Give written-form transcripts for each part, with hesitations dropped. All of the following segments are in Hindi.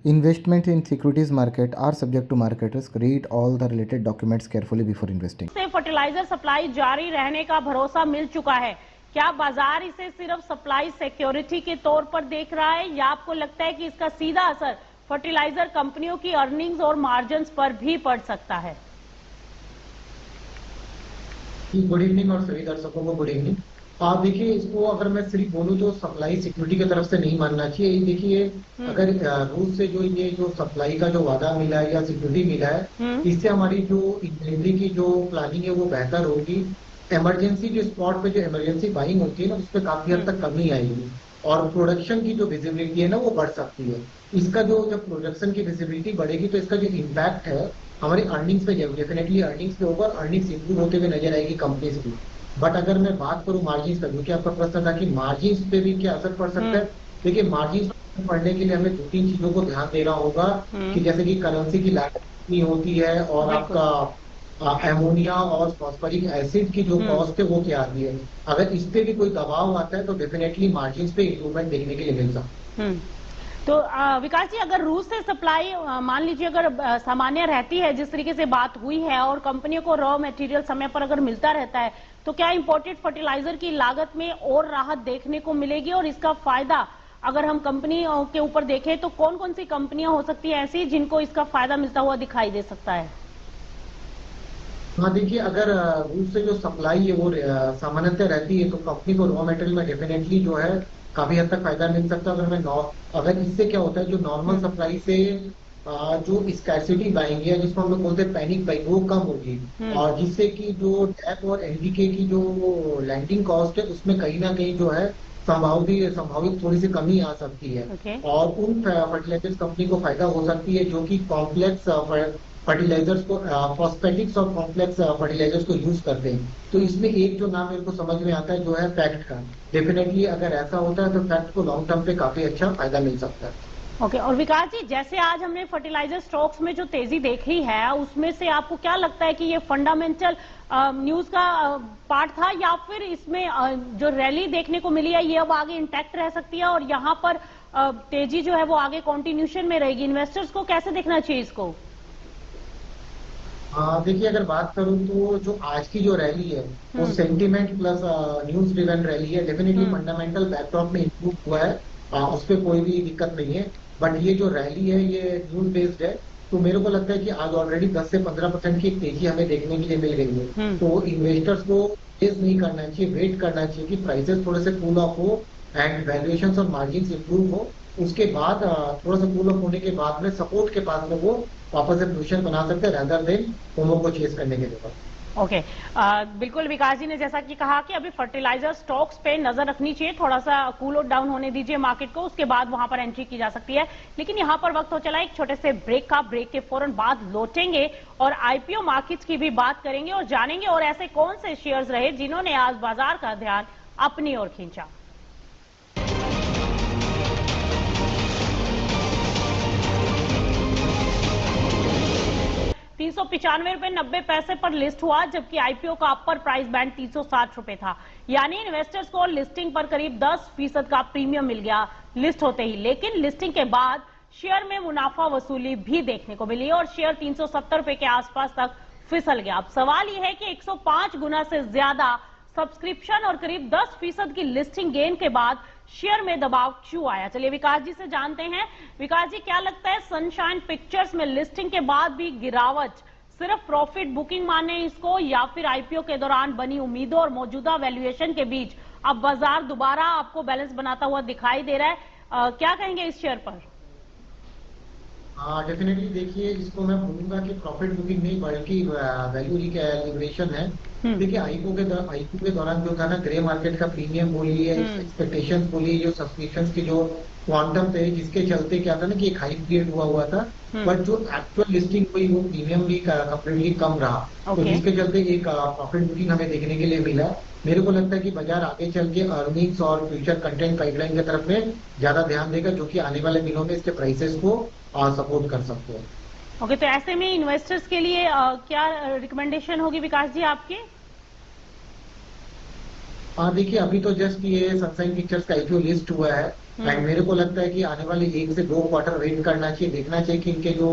Investment in securities market are subject to market risk. Read all the related documents carefully before investing. से फर्टिलाइजर सप्लाई जारी रहने का भरोसा मिल चुका है। क्या बाजार इसे सिर्फ सप्लाई सिक्योरिटी के तौर पर देख रहा है या आपको लगता है कि इसका सीधा असर फर्टिलाइजर कंपनियों की अर्निंग्स और मार्जिन्स पर भी पड़ सकता है? गुड इवनिंग और सभी दर्शकों को गुड इवनिंग। आप देखिए, इसको अगर मैं सिर्फ बोलूं तो सप्लाई सिक्योरिटी की तरफ से नहीं मानना चाहिए। देखिए, अगर रूस से जो ये जो सप्लाई का जो वादा मिला है या सिक्योरिटी मिला है, इससे हमारी जो इन्वेंट्री की जो प्लानिंग है वो बेहतर होगी। इमरजेंसी जो स्पॉट पे जो इमरजेंसी बाइंग होती है ना, उस पर काफी हद तक कमी आएगी और प्रोडक्शन की जो विजिबिलिटी है ना वो बढ़ सकती है। इसका जो जब प्रोडक्शन की विजिबिलिटी बढ़ेगी तो इसका जो इम्पैक्ट है हमारी अर्निंग्स पे डेफिनेटली अर्निंग्स पे होगा, अर्निंग्स इंप्रूव होते हुए नजर आएगी कंपनीज की। बट अगर मैं बात करूं मार्जिन पे, क्योंकि आपका प्रश्न था कि मार्जिन पे भी क्या असर पड़ सकता है, देखिए मार्जिन पढ़ने के लिए हमें 2-3 चीजों को ध्यान देना होगा कि जैसे कि करेंसी की लागत कितनी होती है और आपका एमोनिया और फॉस्फोरिक एसिड की जो कॉस्ट है वो क्या आती है। अगर इस पे भी कोई दबाव आता है तो डेफिनेटली मार्जिन पे इंप्रूवमेंट देखने के लिए मिल सकता है। तो विकास जी, अगर रूस से सप्लाई मान लीजिए अगर सामान्य रहती है जिस तरीके से बात हुई है और कंपनियों को रॉ मटेरियल समय पर अगर मिलता रहता है, तो क्या इंपोर्टेड फर्टिलाइजर की लागत में और राहत देखने को मिलेगी? और इसका फायदा अगर हम कंपनी के ऊपर देखें तो कौन कौन सी कंपनियां हो सकती है ऐसी जिनको इसका फायदा मिलता हुआ दिखाई दे सकता है? हाँ देखिए, अगर रूस से जो सप्लाई है वो सामान्यतः रहती है तो कंपनी को रॉ मटेरियल में डेफिनेटली जो है काफी हद तक फायदा मिल सकता है। अगर इससे क्या होता है, जो नॉर्मल सप्लाई से जो स्कैरसिटी बाइंग है जिसको हम लोग बोलते हैं पैनिक बाइंग, वो कम होगी और जिससे कि जो टैप और एनडीके की जो लैंडिंग कॉस्ट है उसमें कहीं ना कहीं जो है संभावित थोड़ी सी कमी आ सकती है। और उन फर्टिलाइजर्स कंपनी को फायदा हो सकती है जो कि कॉम्प्लेक्स फर्टिलाइजर्स को फॉस्फेटिक्स और कॉम्प्लेक्स फर्टिलाइजर्स को यूज करते हैं। तो इसमें एक जो नाम मेरे को समझ में आता है जो है फैक्ट का। डेफिनेटली अगर ऐसा होता है तो फैक्ट को लॉन्ग टर्म पे काफी अच्छा फायदा मिल सकता है। ओके और विकास जी, जैसे आज हमने फर्टिलाइजर स्टॉक्स में जो तेजी देखी है उसमें से आपको क्या लगता है कि ये फंडामेंटल न्यूज का पार्ट था या फिर इसमें जो रैली देखने को मिली है ये अब आगे इंटैक्ट रह सकती है और यहाँ पर तेजी जो है वो आगे कंटिन्यूशन में रहेगी? इन्वेस्टर्स को कैसे देखना चाहिए इसको? देखिए, अगर बात करूं तो जो आज की जो रैली है वो sentiment plus news driven rally है। डेफिनेटली फंडामेंटल बैकड्रॉप में इंप्रूव हुआ है, उस पर कोई भी दिक्कत नहीं है। बट ये जो रैली है ये न्यूज बेस्ड है, तो मेरे को लगता है कि आज ऑलरेडी 10 से 15% की एक तेजी हमें देखने के लिए मिल गई है। तो इन्वेस्टर्स को चेज नहीं करना चाहिए, वेट करना चाहिए कि प्राइसेस थोड़े से कूल ऑफ हो एंड वैल्यूएशन और मार्जिन इंप्रूव हो। उसके बाद थोड़ा सा कूल ऑफ होने के बाद में सपोर्ट के पास में वो वापस से पोजीशन बना सकते हैं रदर देन फोमो को चेस करने के लिए। ओके बिल्कुल, विकास जी ने जैसा कि कहा कि अभी फर्टिलाइजर स्टॉक्स पे नजर रखनी चाहिए, थोड़ा सा कूल डाउन होने दीजिए मार्केट को, उसके बाद वहां पर एंट्री की जा सकती है। लेकिन यहां पर वक्त हो चला एक छोटे से ब्रेक का। ब्रेक के फौरन बाद लौटेंगे और आईपीओ मार्केट्स की भी बात करेंगे और जानेंगे और ऐसे कौन से शेयर्स रहे जिन्होंने आज बाजार का ध्यान अपनी ओर खींचा। 395.90 पर लिस्ट हुआ, जबकि आईपीओ का अपर प्राइस बैंड 360 रुपए था। यानी इन्वेस्टर्स को लिस्टिंग पर करीब 10% का प्रीमियम मिल गया लिस्ट होते ही। लेकिन लिस्टिंग के बाद शेयर में मुनाफा वसूली भी देखने को मिली और शेयर 370 रुपए के आसपास तक फिसल गया। अब सवाल यह है कि 105 गुना से ज्यादा सब्सक्रिप्शन और करीब 10% की लिस्टिंग गेन के बाद शेयर में दबाव क्यों आया? चलिए विकास जी से जानते हैं। विकास जी, क्या लगता है सनशाइन पिक्चर्स में लिस्टिंग के बाद भी गिरावट सिर्फ प्रॉफिट बुकिंग माने इसको या फिर आईपीओ के दौरान बनी उम्मीदों और मौजूदा वैल्यूएशन के बीच अब बाजार दोबारा आपको बैलेंस बनाता हुआ दिखाई दे रहा है? क्या कहेंगे इस शेयर पर? डेफिनेटली देखिए, इसको मैं बोलूंगा कि प्रॉफिट बुकिंग नहीं बल्कि वैल्यू रिकैलिब्रेशन है। देखिए, आईपीओ के दौरान जो था ना, ग्रे मार्केट का प्रीमियम बोलिए, एक्सपेक्टेशंस बोलिए, जो सब्सक्रिप्शंस की जो क्वांटम थे जिसके चलते क्या था ना कि एक हाई पीरियड हुआ था। बट जो एक्चुअल लिस्टिंग हुई वो प्रीमियम भी कंपेरेटिवली कम रहा, तो जिसके चलते एक प्रॉफिट बुकिंग हमें देखने के लिए मिला। मेरे को लगता है कि बाजार आगे चल के अर्निंग्स और फ्यूचर कंटेंट पाइपलाइन की तरफ में ज्यादा ध्यान देगा, जो कि आने वाले दिनों में इसके प्राइसेस को सपोर्ट कर सकते हैं। ओके, तो ऐसे में इन्वेस्टर्स के लिए क्या रिकमेंडेशन होगी विकास जी आपकी? देखिए, अभी तो जस्ट ये सनशाइन पिक्चर्स का आईपीओ लिस्ट हुआ है एंड मेरे को लगता है कि आने वाले 1 से 2 क्वार्टर वेट करना चाहिए, देखना चाहिए कि इनके जो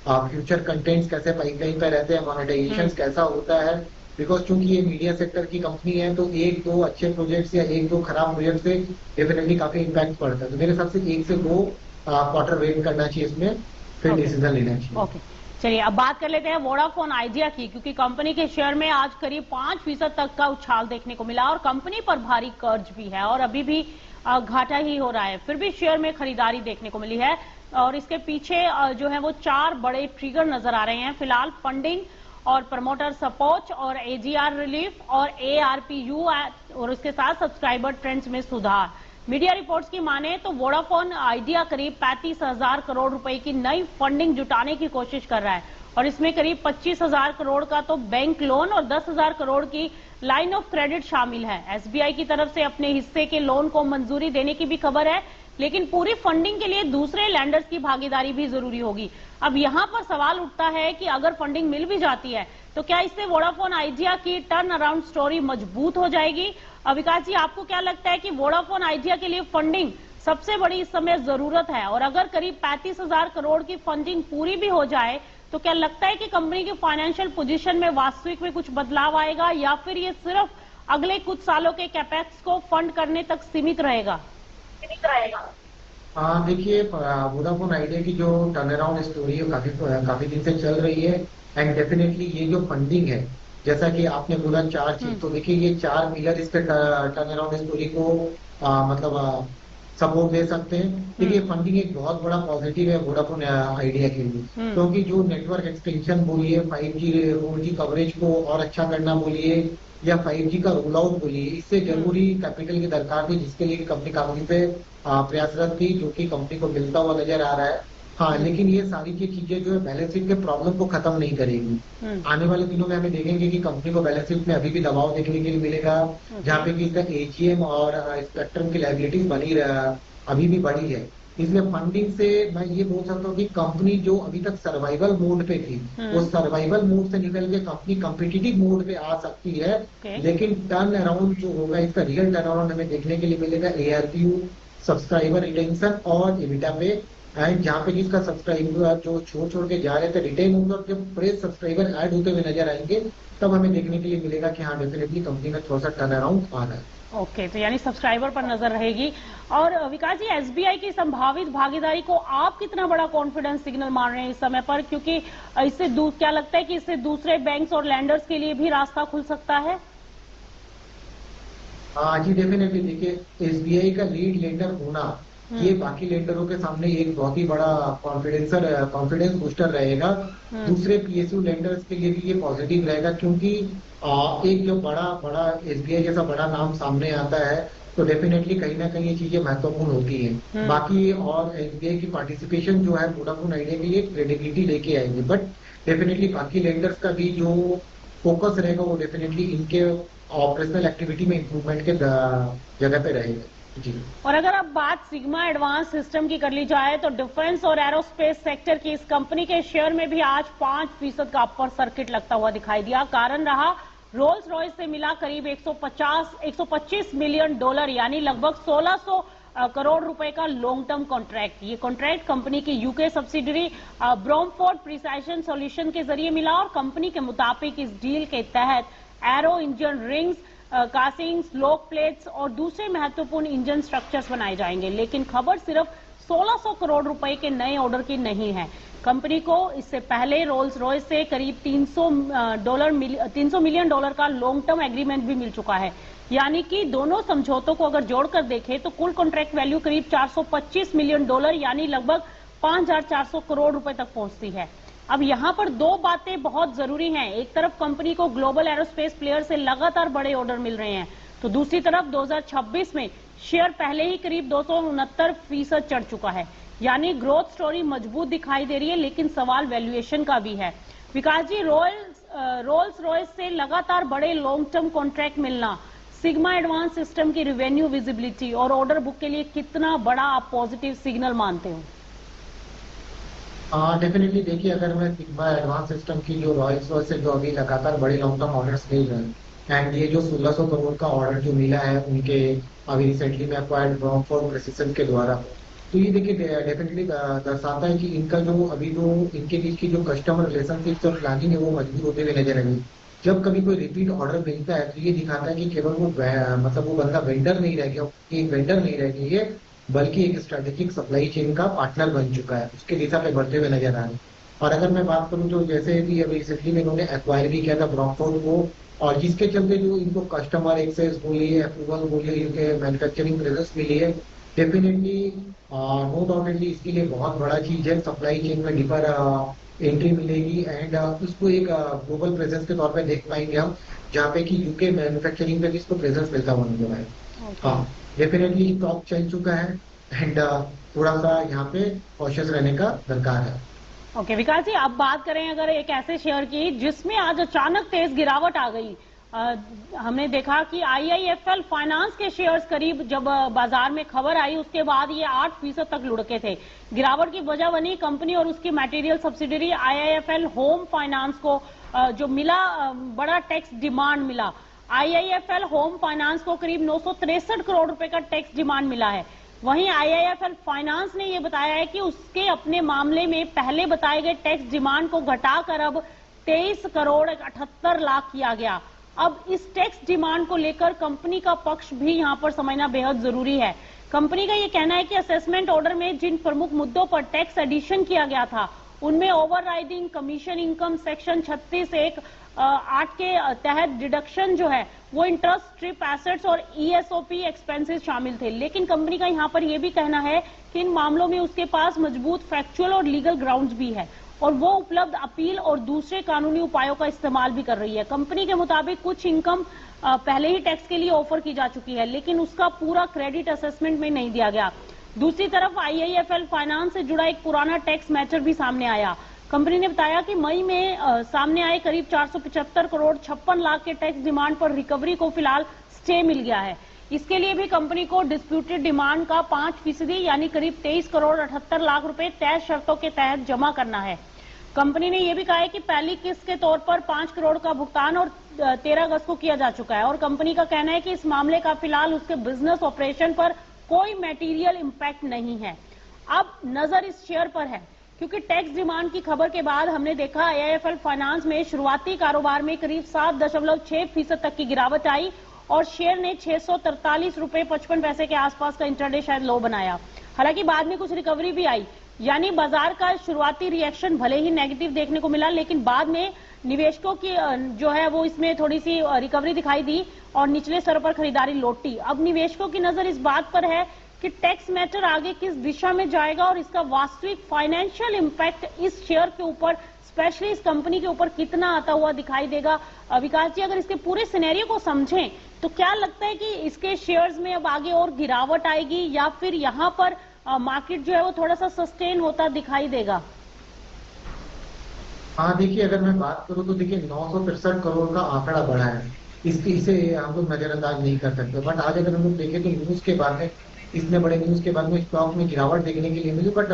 फ्यूचर कंटेंट्स कैसे पाइपलाइन पे रहते हैं, मोनेटाइजेशन कैसा होता है। बिकॉज चूंकि ये मीडिया सेक्टर की कंपनी है तो 1-2 अच्छे प्रोजेक्ट्स या 1-2 खराब प्रोजेक्ट से डेफिनेटली काफी इम्पैक्ट पड़ता है। तो मेरे हिसाब से 1 से 2 क्वार्टर वेट करना चाहिए इसमें, फिर डिसीजन लेना चाहिए। ओके, चलिए अब बात कर लेते हैं वोडाफोन आइडिया की, क्योंकि कंपनी के शेयर में आज करीब 5% तक का उछाल देखने को मिला और कंपनी पर भारी कर्ज भी है और अभी भी घाटा ही हो रहा है, फिर भी शेयर में खरीदारी देखने को मिली है और इसके पीछे जो है वो 4 बड़े ट्रिगर नजर आ रहे हैं फिलहाल। फंडिंग और प्रमोटर सपोर्ट और एजीआर रिलीफ और एआरपीयू और उसके साथ सब्सक्राइबर ट्रेंड्स में सुधार। मीडिया रिपोर्ट्स की माने तो वोडाफोन आइडिया करीब 35,000 करोड़ रुपए की नई फंडिंग जुटाने की कोशिश कर रहा है और इसमें करीब 25,000 करोड़ का तो बैंक लोन और 10,000 करोड़ की लाइन ऑफ क्रेडिट शामिल है। एसबीआई की तरफ से अपने हिस्से के लोन को मंजूरी देने की भी खबर है, लेकिन पूरी फंडिंग के लिए दूसरे लैंडर्स की भागीदारी भी जरूरी होगी। अब यहां पर सवाल उठता है कि अगर फंडिंग मिल भी जाती है तो क्या इससे वोडाफोन आइडिया की टर्न अराउंड स्टोरी मजबूत हो जाएगी? विकास जी, आपको क्या लगता है कि वोडाफोन आइडिया के लिए फंडिंग सबसे बड़ी इस समय जरूरत है और अगर करीब 35,000 करोड़ की फंडिंग पूरी भी हो जाए तो क्या लगता है कि कंपनी की फाइनेंशियल पोजीशन में वास्तविक में कुछ बदलाव आएगा या फिर ये सिर्फ अगले कुछ सालों के कैपेक्स को फंड करने तक सीमित रहेगा? देखिए, वोडाफोन आइडिया की जो टर्न अराउंड स्टोरी है काफी दिन से चल रही है एंड डेफिनेटली ये जो फंडिंग है, जैसा कि आपने बोला 4 चीज, तो देखिए ये 4 पिलर इस पे टर्न अराउंड स्टोरी को मतलब सपोर्ट दे सकते हैं। देखिए फंडिंग एक बहुत बड़ा पॉजिटिव है वोडाफोन आइडिया के लिए, क्योंकि जो नेटवर्क एक्सटेंशन बोलिए, 5G 4G कवरेज को और अच्छा करना बोलिए या 5G का रोल आउट बोलिए, इससे जरूरी कैपिटल की दरकार थी जिसके लिए कंपनी काफी पे प्रयासरत थी, जो कि कंपनी को मिलता हुआ नजर आ रहा है। हाँ, लेकिन ये सारी चीजें जो है बैलेंस शीट के प्रॉब्लम को खत्म नहीं करेगी। आने वाले दिनों में हमें देखेंगे कि कंपनी को बैलेंस शीट में अभी भी दबाव देखने के लिए मिलेगा, जहाँ पे कि इसका एजीएम और स्पेक्ट्रम की लायबिलिटीज अभी भी बढ़ी है। इसलिए फंडिंग से मैं ये बोल सकता हूँ कि कंपनी जो अभी तक सर्वाइवल मोड पे थी, वो सर्वाइवल मोड से निकल के कंपनी कॉम्पिटिटिव मोड पे आ सकती है। लेकिन टर्न अराउंड जो होगा, इसका रियल टर्न अराउंड हमें देखने के लिए मिलेगा एआरपीयू, सब्सक्राइबर रिटेंशन और एबिटा पे, जहाँ पे जिसका सब्सक्राइबर जो छोड़ के जा रहे थे रिटेन होंगे और जब फ्रेश सब्सक्राइबर ऐड होते हुए नजर आएंगे तब हमें देखने के लिए मिलेगा कि हाँ डेफिनेटली कंपनी में थोड़ा सा टर्न अराउंड आ रहा है। ओके, तो यानी सब्सक्राइबर पर नजर रहेगी। और विकास जी, एसबीआई की संभावित भागीदारी को आप कितना बड़ा कॉन्फिडेंस सिग्नल मान रहे हैं इस समय पर, क्योंकि इससे क्या लगता है कि इससे दूसरे बैंक्स और लैंडर्स के लिए भी रास्ता खुल सकता है? हाँ जी, डेफिनेटली। देखिए एसबीआई का लीड लेंडर होना ये बाकी लेंडरों के सामने एक बहुत ही बड़ा कॉन्फिडेंस बूस्टर रहेगा। दूसरे पीएसयू लेंडर्स के लिए भी ये पॉजिटिव रहेगा, क्योंकि एक जो बड़ा एसबीआई जैसा बड़ा नाम सामने आता है तो डेफिनेटली कहीं ना कहीं ये चीजें महत्वपूर्ण होती है। बाकी और एसबीआई की पार्टिसिपेशन जो है वोडाफोन आइडिया के लिए क्रेडिबिलिटी लेके आएंगे, बट डेफिनेटली बाकी लेंडर्स का भी जो फोकस रहेगा वो डेफिनेटली इनके ऑपरेशनल एक्टिविटी में इंप्रूवमेंट के जगह पे रहेगा। जी। और अगर अब बात सिग्मा एडवांस सिस्टम की कर ली जाए तो डिफेंस और एरोस्पेस सेक्टर की इस कंपनी के शेयर में भी आज 5% का अपर सर्किट लगता हुआ दिखाई दिया। कारण रहा रोल्स रॉयस से मिला करीब 125 मिलियन डॉलर यानी लगभग 1600 करोड़ रुपए का लॉन्ग टर्म कॉन्ट्रैक्ट। ये कॉन्ट्रैक्ट कंपनी की यूके सब्सिडरी ब्रोमफोर्ड प्रिसाइशन सॉल्यूशन के जरिए मिला और कंपनी के मुताबिक इस डील के तहत arrow engine rings, castings, lock plates और दूसरे महत्वपूर्ण इंजन स्ट्रक्चर्स बनाए जाएंगे। लेकिन खबर सिर्फ 1600 करोड़ रुपए के नए ऑर्डर की नहीं है। कंपनी को इससे पहले रोल्स रॉयस से करीब 300 मिलियन डॉलर का लॉन्ग टर्म एग्रीमेंट भी मिल चुका है। यानी कि दोनों समझौतों को अगर जोड़कर देखें तो कुल कॉन्ट्रैक्ट वैल्यू करीब 425 मिलियन डॉलर यानी लगभग 5400 करोड़ रुपए तक पहुंचती है। अब यहां पर 2 बातें बहुत जरूरी हैं। एक तरफ कंपनी को ग्लोबल एरोस्पेस प्लेयर से लगातार बड़े ऑर्डर मिल रहे हैं, तो दूसरी तरफ 2026 में शेयर पहले ही करीब 269% चढ़ चुका है। यानी ग्रोथ स्टोरी मजबूत दिखाई दे रही है, लेकिन सवाल वैल्यूएशन का भी है। विकास जी, रोल्स रॉयस से लगातार बड़े लॉन्ग टर्म कॉन्ट्रैक्ट मिलना सिग्मा एडवांस सिस्टम की रिवेन्यू विजिबिलिटी और ऑर्डर बुक के लिए कितना बड़ा आप पॉजिटिव सिग्नल मानते हो? डेफिनेटली। देखिए अगर मैं सिग्मा एडवांस सिस्टम की जो रॉयल्स रॉयस से जो अभी लगातार बड़े लॉन्ग टर्म ऑर्डर्स मिल रहे हैं एंड ये जो 1600 करोड़ का ऑर्डर जो मिला है उनके अभी रिसेंटली में एक्वायर्ड ब्रॉडफोर्ड प्रिसिशन के द्वारा, तो ये देखिए डेफिनेटली दर्शाता है कि इनका जो अभी जो इनके बीच की जो कस्टमर रिलेशनशिप और प्लानिंग है वो मजबूत होते हुए नजर आएगी। जब कभी कोई रिपीट ऑर्डर मिलता है तो ये दिखाता है कि केवल वो मतलब वो बंदा वेंडर नहीं रह गया, एक वेंडर नहीं रह गया ये, बल्कि एक स्ट्रेटेजिक सप्लाई चेन का पार्टनर बन चुका है, उसके दिशा में बढ़ते हुए नजर आ रहे हैं। और अगर मैं बात करूं तो जैसे भी अभी रिसेंटली में इन्होंने एक्वायर भी किया था ब्रॉडफोर्ड को, और जिसके चलते जो इनको कस्टमर एक्सेस बोलिए, अप्रूवल बोलिए, इनके मैन्युफैक्चरिंग प्रेजेंस मिली है, डेफिनेटली नो डाउटेडली इसके लिए बहुत बड़ा चीज है, सप्लाई चेन में डीपर एंट्री मिलेगी एंड उसको एक ग्लोबल प्रेजेंस के तौर पे देख पाएंगे हम, जहाँ पे कि यूके मैन्युफैक्चरिंग पे भी इसको प्रेजेंस मिलता हुआ नजर आएगा। हाँ, डेफिनेटली स्टॉक चल चुका है एंड थोड़ा सा यहाँ पे कॉशियस रहने का दरकार है। ओके विकास जी, अब बात करें अगर एक ऐसे शेयर की जिसमें आज अचानक तेज गिरावट आ गई। हमने देखा कि आईआईएफएल फाइनेंस के शेयर्स करीब जब बाजार में खबर आई उसके बाद ये 8% तक लुढ़के थे। गिरावट की वजह बनी कंपनी और उसकी material subsidiary IIFL home finance को जो मिला बड़ा टैक्स डिमांड मिला। आईआईएफएल होम फाइनेंस को करीब 963 करोड़ रुपए का टैक्स डिमांड मिला है। वहीं आईआईएफएल फाइनेंस ने यह बताया है कि उसके अपने मामले में पहले बताए गए टैक्स डिमांड को घटाकर अब 23 करोड़ 78 लाख किया गया। अब इस टैक्स डिमांड को लेकर कंपनी का पक्ष भी यहां पर समझना बेहद जरूरी है। कंपनी का यह कहना है कि असेसमेंट ऑर्डर में जिन प्रमुख मुद्दों पर टैक्स एडिशन किया गया था उनमें ओवरराइडिंग कमीशन इनकम सेक्शन 36(1)(8) के तहत डिडक्शन जो है वो इंटरेस्ट, स्ट्रिप एसेट्स और ईएसओपी एक्सपेंसेस शामिल थे। लेकिन कंपनी का यहां पर यह भी कहना है कि इन मामलों में उसके पास मजबूत फैक्चुअल और लीगल ग्राउंड्स भी है और वो उपलब्ध अपील और दूसरे कानूनी उपायों का इस्तेमाल भी कर रही है। कंपनी के मुताबिक कुछ इनकम पहले ही टैक्स के लिए ऑफर की जा चुकी है, लेकिन उसका पूरा क्रेडिट असेसमेंट में नहीं दिया गया। दूसरी तरफ आईआईएफएल फाइनेंस से जुड़ा एक पुराना टैक्स मैटर भी सामने आया। कंपनी ने बताया कि मई में सामने आए करीब 475 करोड़ 56 लाख के टैक्स डिमांड पर रिकवरी को फिलहाल स्टे मिल गया है। इसके लिए भी कंपनी को डिस्प्यूटेड डिमांड का 5% यानी करीब 23 करोड़ 78 लाख रुपए तय शर्तों के तहत जमा करना है। कंपनी ने यह भी कहा है कि पहली किस्त के तौर पर 5 करोड़ का भुगतान और 13 अगस्त को किया जा चुका है और कंपनी का कहना है कि इस मामले का फिलहाल उसके बिजनेस ऑपरेशन पर कोई मटेरियल इंपैक्ट नहीं है। अब नजर इस शेयर पर है क्योंकि टैक्स डिमांड की खबर के बाद हमने देखा आईआईएफएल फाइनेंस में शुरुआती कारोबार में करीब 7.6% तक की गिरावट आई और शेयर ने 643 रुपए 55 पैसे के आसपास का इंट्राडे शायद लो बनाया। हालांकि बाद में कुछ रिकवरी भी आई, यानी बाजार का शुरुआती रिएक्शन भले ही नेगेटिव देखने को मिला, लेकिन बाद में निवेशकों की जो है वो इसमें थोड़ी सी रिकवरी दिखाई दी और निचले स्तर पर खरीदारी लौटी। अब निवेशकों की नजर इस बात पर है कि टैक्स मैटर आगे किस दिशा में जाएगा और इसका वास्तविक फाइनेंशियल इंपैक्ट इस शेयर के ऊपर, स्पेशली इस कंपनी के ऊपर कितना आता हुआ दिखाई देगा। विकास जी, अगर इसके पूरे सिनेरियो को समझें तो क्या लगता है कि इसके शेयर्स में अब आगे और गिरावट आएगी या फिर यहाँ पर मार्केट जो है वो थोड़ा सा सस्टेन होता दिखाई देगा? हाँ देखिए, अगर मैं बात करूँ तो देखिए 963 करोड़ का आंकड़ा बढ़ा है, इसे हम लोग नजरअंदाज नहीं कर सकते। बट आज अगर हम लोग देखें तो न्यूज के बाद में, इतने बड़े न्यूज के बाद में स्टॉक में गिरावट देखने के लिए मिली, बट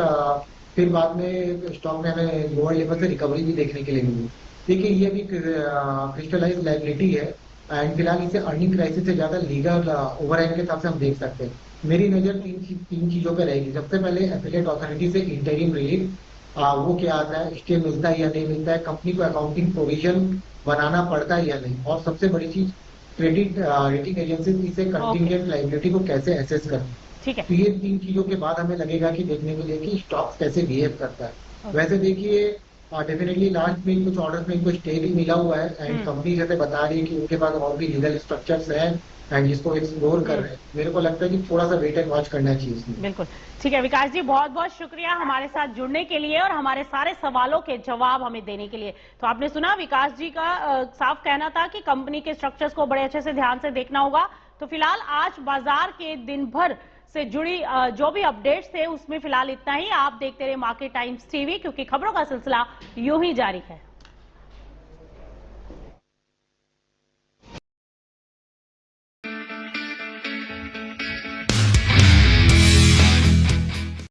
फिर बाद में स्टॉक में हमें लोअर लेवल से रिकवरी भी देखने के लिए मिली। देखिए ये भी क्रिस्टलाइज लायबिलिटी है एंड फिलहाल इसे अर्निंग क्राइसिस से ज्यादा लीगल ओवरहाइंग के हिसाब से हम देख सकते हैं। मेरी नजर तीन चीजों पे रहेगी। सबसे पहले एफिलिएट अथॉरिटी से इंटरिम रिलीफ, वो क्या आता है, स्टे मिलता है या नहीं मिलता है, कंपनी को अकाउंटिंग प्रोविजन बनाना पड़ता है या नहीं, और सबसे बड़ी चीज क्रेडिट रेटिंग एजेंसी इसे कंटिंजेंट लायबिलिटी को कैसे एसेस करती है। ठीक है, तो ये तीन चीजों के बाद हमें लगेगा कि देखने को लिए कि स्टॉक कैसे बिहेव करता है। वैसे देखिए डेफिनेटली लास्ट में कुछ ऑर्डर्स में इनको स्टे भी मिला हुआ है एंड कंपनी जैसे बता रही है कि उनके पास और भी लीगल स्ट्रक्चर्स हैं एंड जिसको एक्सप्लोर कर रहे हैं। मेरे को लगता है कि थोड़ा सा वेट एंड वॉच करना चाहिए इसमें। बिल्कुल ठीक है विकास जी, बहुत बहुत शुक्रिया हमारे साथ जुड़ने के लिए और हमारे सारे सवालों के जवाब हमें देने के लिए। तो आपने सुना विकास जी का साफ कहना था कि कंपनी के स्ट्रक्चर्स को बड़े अच्छे से ध्यान से देखना होगा। तो फिलहाल आज बाजार के दिन भर से जुड़ी जो भी अपडेट्स थे उसमें फिलहाल इतना ही। आप देखते रहे मार्केट टाइम्स टीवी, क्योंकि खबरों का सिलसिला यूं ही जारी है।